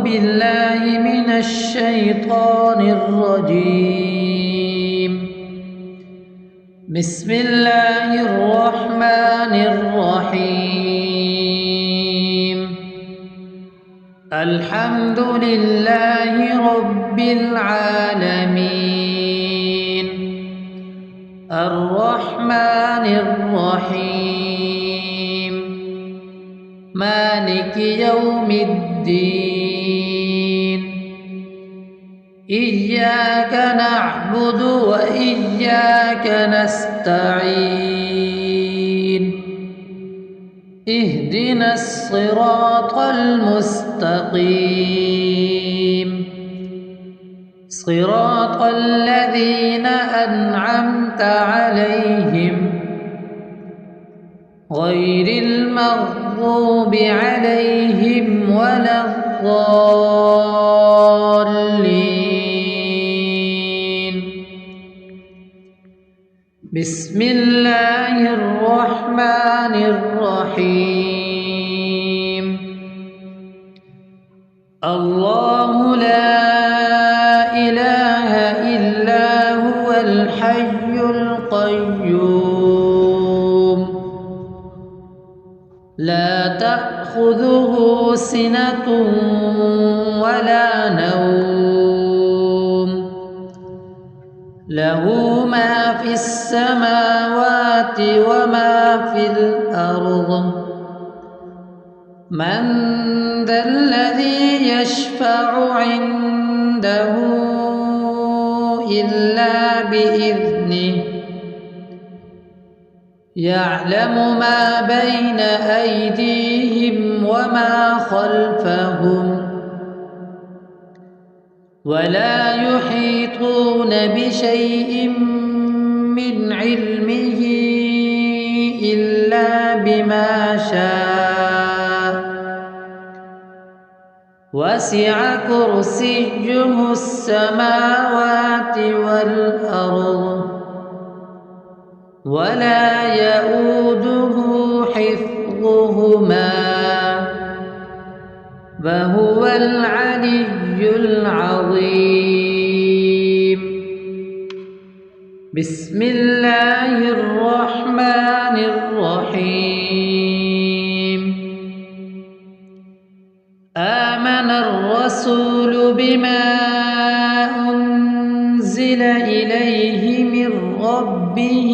بالله من الشيطان الرجيم. بسم الله الرحمن الرحيم. الحمد لله رب العالمين الرحمن الرحيم مالك يوم الدين. إياك نعبد وإياك نستعين. اهدنا الصراط المستقيم صراط الذين أنعمت عليهم غير المغضوب عليهم ولا الضالين. بسم الله الرحمن الرحيم. الله لا إله إلا هو الحي القيوم لا تأخذه سنة ولا نوم له ما في السماوات وما في الأرض. من ذا الذي يشفع عنده إلا بإذنه يعلم ما بين أيديهم وما خلفهم ولا يحيطون بشيء من علمه إلا بما شاء وسع كرسيه السماوات والأرض ولا يؤوده حفظهما وهو العلي العظيم. بسم الله الرحمن الرحيم. آمن الرسول بما أنزل إليه من ربه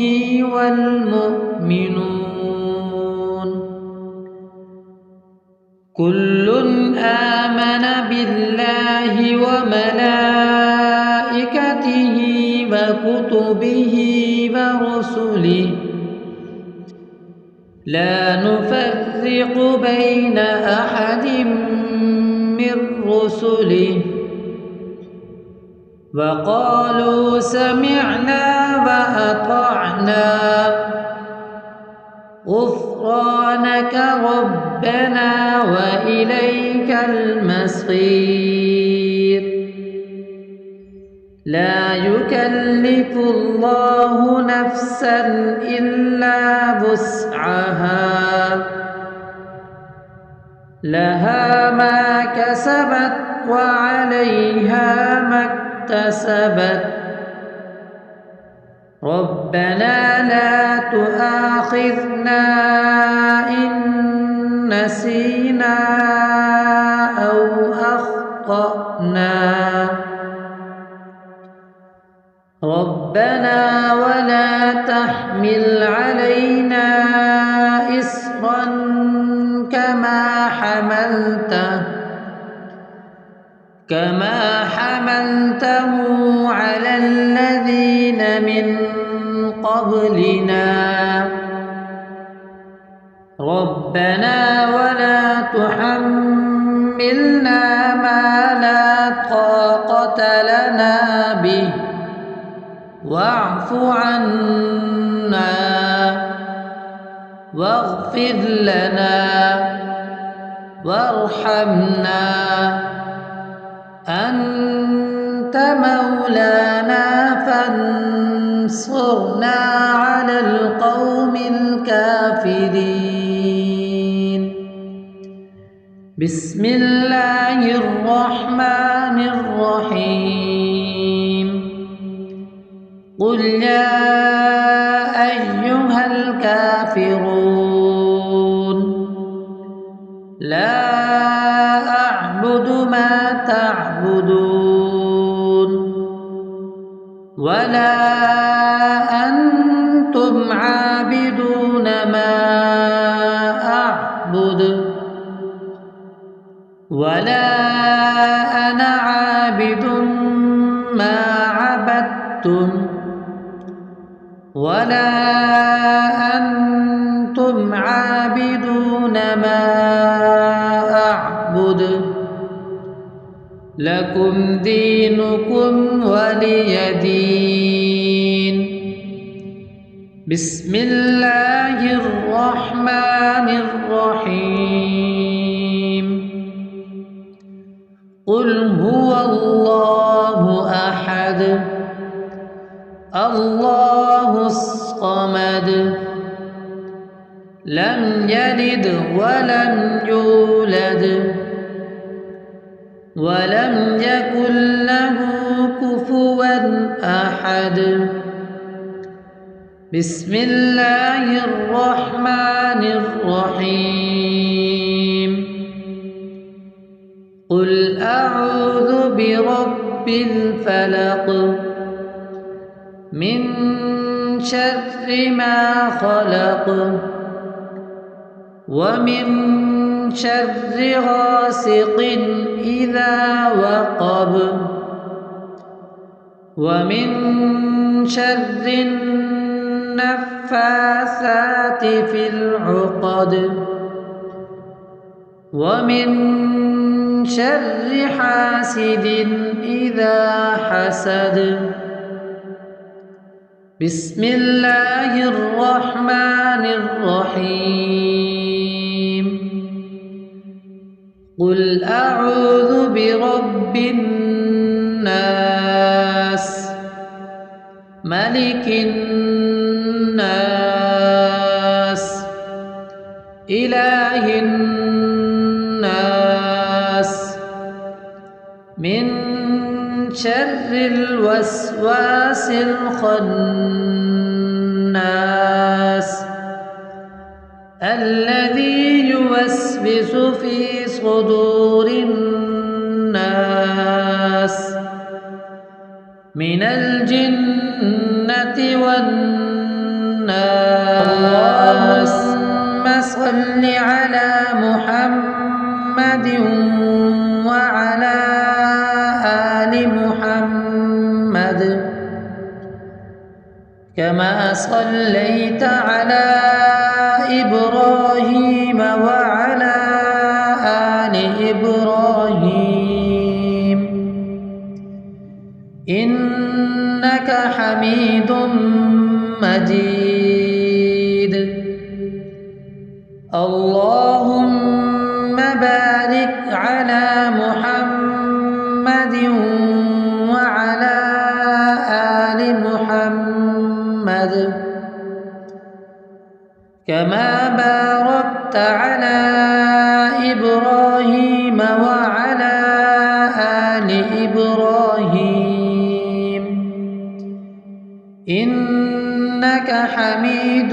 والمؤمنون كل آمن بالله وملائكته وكتبه ورسله لا نفرق بين أحد من رسله وقالوا سمعنا وأطعنا غفرانك ربنا وإليك المصير. لا يكلف الله نفسا إلا وسعها لها ما كسبت وعليها ما اكتسبت. ربنا لا تؤاخذنا إن نسينا أو أخطأنا. ربنا ولا تحمل علينا إصرا كما حملته على الذين من قبلنا. ربنا ولا تحملنا ما لا طاقة لنا به واعف عنا واغفر لنا وارحمنا أنت مولانا فانصرنا على القوم الكافرين. بسم الله الرحمن الرحيم قل يا أيها الكافرون لا أعبد ما تعبدون ولا أنتم عابدون ما أعبد ولا أنا عابد ما عبدتم ولا أنتم عابدون ما أعبد لكم دينكم ولي دين. بسم الله الرحمن الرحيم قل هو الله أحد الله الصمد لم يلد ولم يولد ولم يكن له كفوا أحد. بسم الله الرحمن الرحيم قل أعوذ برب الفلق من شر ما خلق ومن شر غاسق إذا وقب ومن شر النفاثات في العقد ومن شر حاسد إذا حسد. بسم الله الرحمن الرحيم قل أعوذ برب الناس ملك الناس إله الناس من شر الوسواس الخناس الذي يوسوس في صدور الناس من الجنة والناس. اللهم صل على محمد وعلى آل محمد كما صليت على إبراهيم وعلى آل إبراهيم إنك حميد مجيد. اللهم بارك على محمد وعلى آل محمد كما باركت على إبراهيم وعلى آل إبراهيم إنك حميد